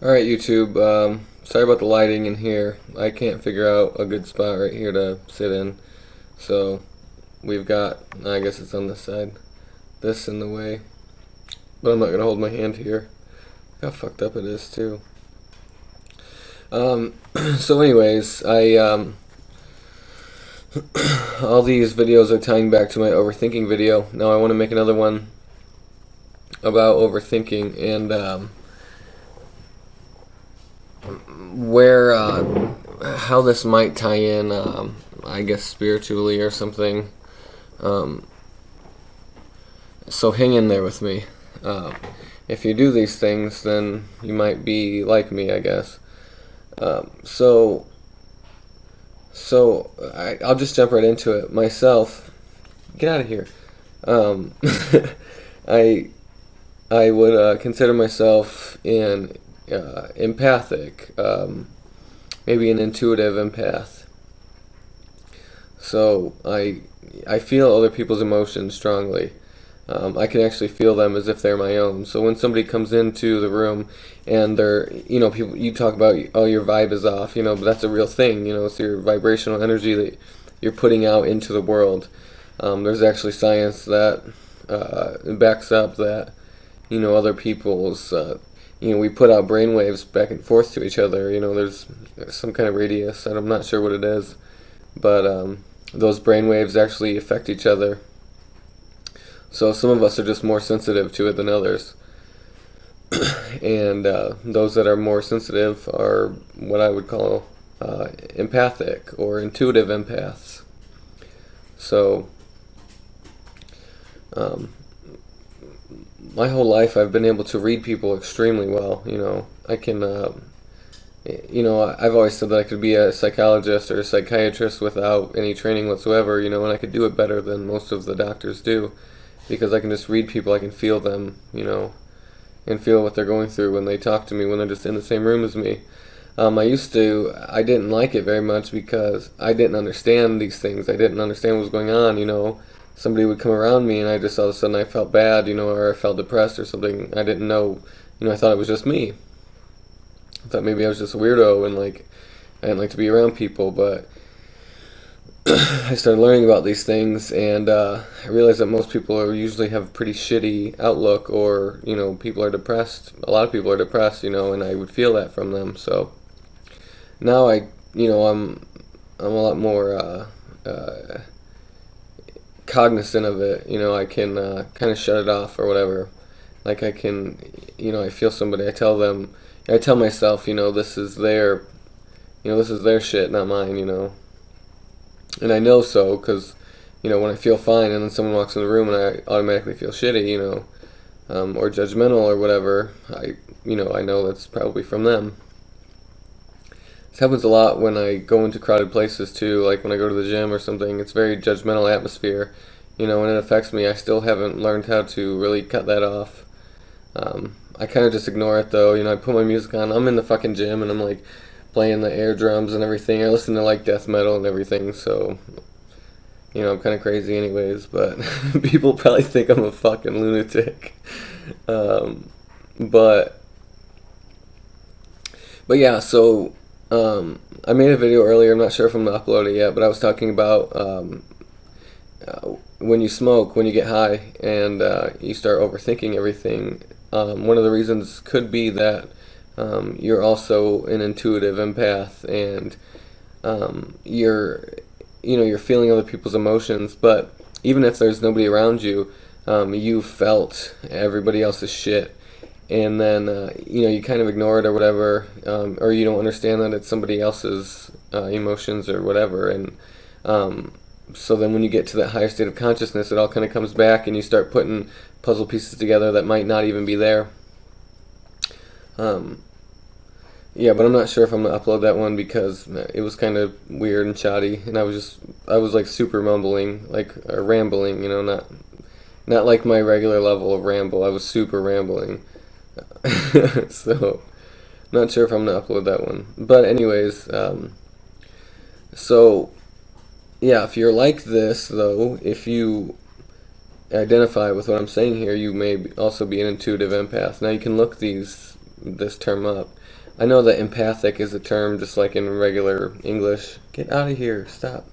Alright, YouTube, sorry about the lighting in here. I can't figure out a good spot right here to sit in. So, we've got, I guess it's on this side, this in the way. But I'm not going to hold my hand here. Look how fucked up it is, too. Um, so anyways, all these videos are tying back to my overthinking video. Now I want to make another one about overthinking and, where how this might tie in, I guess spiritually or something. Um, so hang in there with me. If you do these things, then you might be like me, I guess. So I'll just jump right into it myself. Get out of here. Um, I I would consider myself an empathic, maybe an intuitive empath. So I feel other people's emotions strongly. I can actually feel them as if they're my own. So when somebody comes into the room and they're, people, you talk about, oh, your vibe is off, but that's a real thing. It's your vibrational energy that you're putting out into the world. There's actually science that backs up that, other people's, we put out brainwaves back and forth to each other. There's some kind of radius, and I'm not sure what it is, but those brainwaves actually affect each other. So some of us are just more sensitive to it than others. And those that are more sensitive are what I would call empathic or intuitive empaths. So um, my whole life I've been able to read people extremely well. I can, I've always said that I could be a psychologist or a psychiatrist without any training whatsoever, and I could do it better than most of the doctors do because I can just read people, I can feel them, and feel what they're going through when they talk to me, when they're just in the same room as me. I didn't like it very much because I didn't understand these things. I didn't understand what was going on. Somebody would come around me and I just all of a sudden I felt bad, or I felt depressed or something. I didn't know, I thought it was just me. I thought maybe I was just a weirdo and like I didn't like to be around people, but I started learning about these things, and I realized that most people usually have a pretty shitty outlook, or people are depressed. A lot of people are depressed, and I would feel that from them. So now I'm a lot more cognizant of it. I can kind of shut it off or whatever. Like I can, I feel somebody. I tell myself, this is their shit, not mine. And I know so because, when I feel fine and then someone walks in the room and I automatically feel shitty, or judgmental or whatever, I know that's probably from them. This happens a lot when I go into crowded places too, like when I go to the gym or something. It's very judgmental atmosphere, and it affects me. I still haven't learned how to really cut that off. I kind of just ignore it though. I put my music on. I'm in the fucking gym and I'm like playing the air drums and everything. I listen to like death metal and everything, so I'm kind of crazy anyways, but people probably think I'm a fucking lunatic. Um, but yeah, so I made a video earlier. I'm not sure if I'm gonna upload it yet, but I was talking about when you smoke, when you get high, and you start overthinking everything. One of the reasons could be that you're also an intuitive empath, and you're feeling other people's emotions. But even if there's nobody around you, you felt everybody else's shit, and then you kind of ignore it or whatever, or you don't understand that it's somebody else's emotions or whatever, and so then when you get to that higher state of consciousness, it all kind of comes back, and you start putting puzzle pieces together that might not even be there. Um, yeah, but I'm not sure if I'm gonna upload that one because it was kind of weird and shoddy, and I was like super mumbling, like or rambling, not like my regular level of ramble. I was super rambling, so not sure if I'm gonna upload that one. But anyways, so yeah, if you're like this though, if you identify with what I'm saying here, you may also be an intuitive empath. Now you can look these this term up. I know that empathic is a term just like in regular English. Get out of here, stop.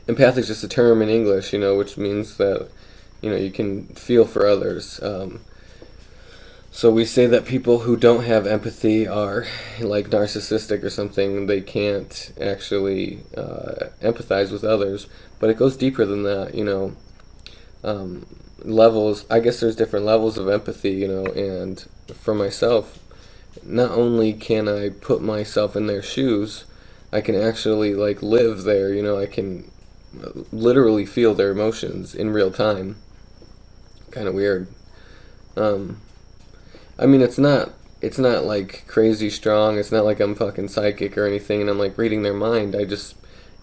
Empathic is just a term in English, which means that, you can feel for others. So we say that people who don't have empathy are like narcissistic or something. They can't actually empathize with others. But it goes deeper than that. Levels. I guess there's different levels of empathy. And for myself, not only can I put myself in their shoes, I can actually like live there. I can literally feel their emotions in real time. Kind of weird. Um, I mean, it's not like crazy strong. It's not like I'm fucking psychic or anything, and I'm like reading their mind. I just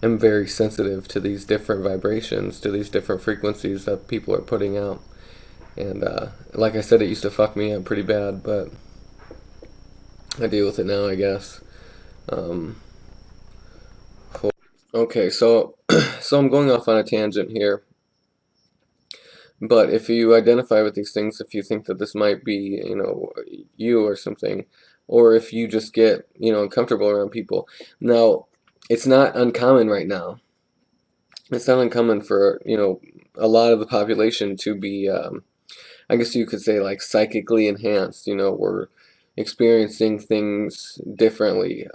am very sensitive to these different vibrations, to these different frequencies that people are putting out. And like I said, it used to fuck me up pretty bad, but I deal with it now, I guess. Um, okay, so so I'm going off on a tangent here. But if you identify with these things, if you think that this might be, you or something, or if you just get, uncomfortable around people. Now, it's not uncommon right now. It's not uncommon for, a lot of the population to be, I guess you could say, like psychically enhanced. We're experiencing things differently.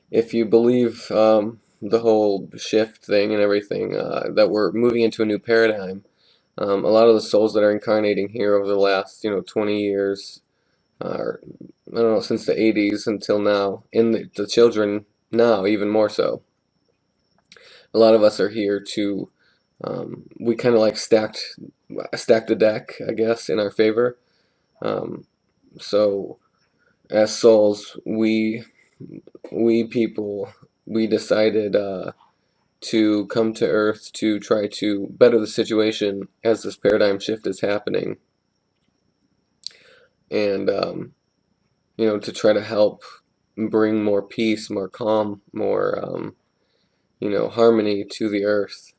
If you believe the whole shift thing and everything, that we're moving into a new paradigm. A lot of the souls that are incarnating here over the last, 20 years, or I don't know, since the 80s until now, and the children now even more so. A lot of us are here to, we kind of like stacked the deck, I guess, in our favor. Um, so as souls, we people, we decided to come to Earth to try to better the situation as this paradigm shift is happening, and to try to help bring more peace, more calm, more harmony to the Earth.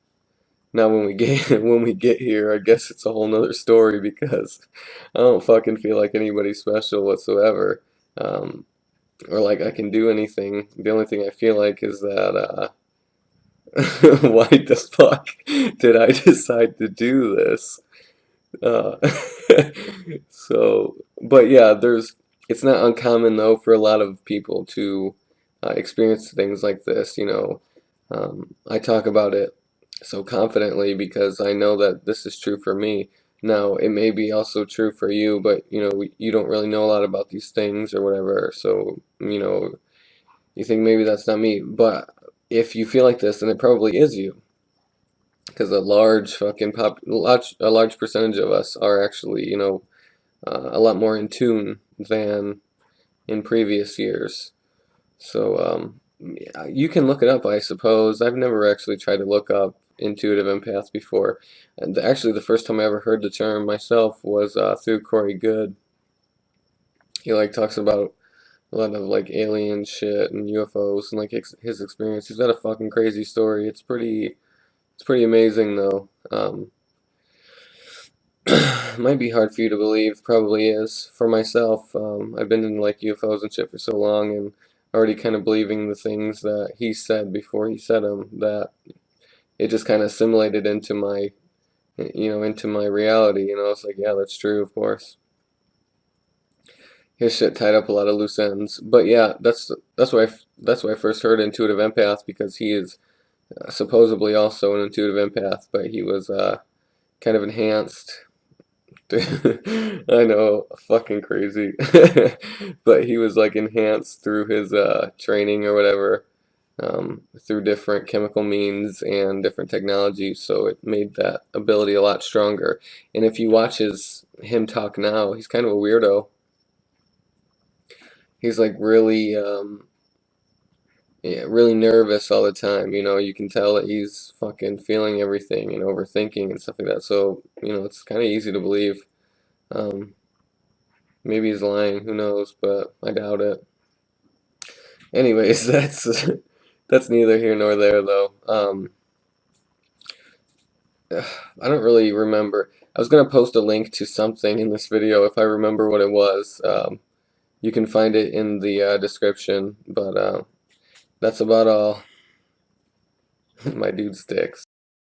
Now, when we get when we get here, I guess it's a whole nother story because I don't fucking feel like anybody special whatsoever, um, or like I can do anything. The only thing I feel like is that why the fuck did I decide to do this? Uh, so, but yeah, it's not uncommon though for a lot of people to experience things like this. I talk about it so confidently because I know that this is true for me. Now, it may be also true for you, but you don't really know a lot about these things or whatever, so you think maybe that's not me. But if you feel like this, then it probably is you, because a large percentage of us are actually a lot more in tune than in previous years. So yeah, you can look it up, I suppose. I've never actually tried to look up intuitive empath before. And actually, the first time I ever heard the term myself was through Corey Good. He like talks about a lot of like alien shit and UFOs and like his experience. He's got a fucking crazy story. It's pretty amazing though. Might be hard for you to believe, probably is. For myself, I've been in like UFOs and shit for so long and already kind of believing the things that he said before he said them, that it just kind of assimilated into my reality. It's like, yeah, that's true, of course. His shit tied up a lot of loose ends. But yeah, that's why I first heard intuitive empath, because he is supposedly also an intuitive empath, but he was kind of enhanced. I know, fucking crazy. But he was like enhanced through his training or whatever, through different chemical means and different technologies, so it made that ability a lot stronger. And if you watch him talk now, he's kind of a weirdo. He's like really yeah, really nervous all the time. You can tell that he's fucking feeling everything and overthinking and stuff like that. So, it's kind of easy to believe. Um, Maybe he's lying, who knows, but I doubt it. Anyways, that's neither here nor there though. I don't really remember. I was gonna post a link to something in this video if I remember what it was. You can find it in the description, but that's about all. My dude sticks.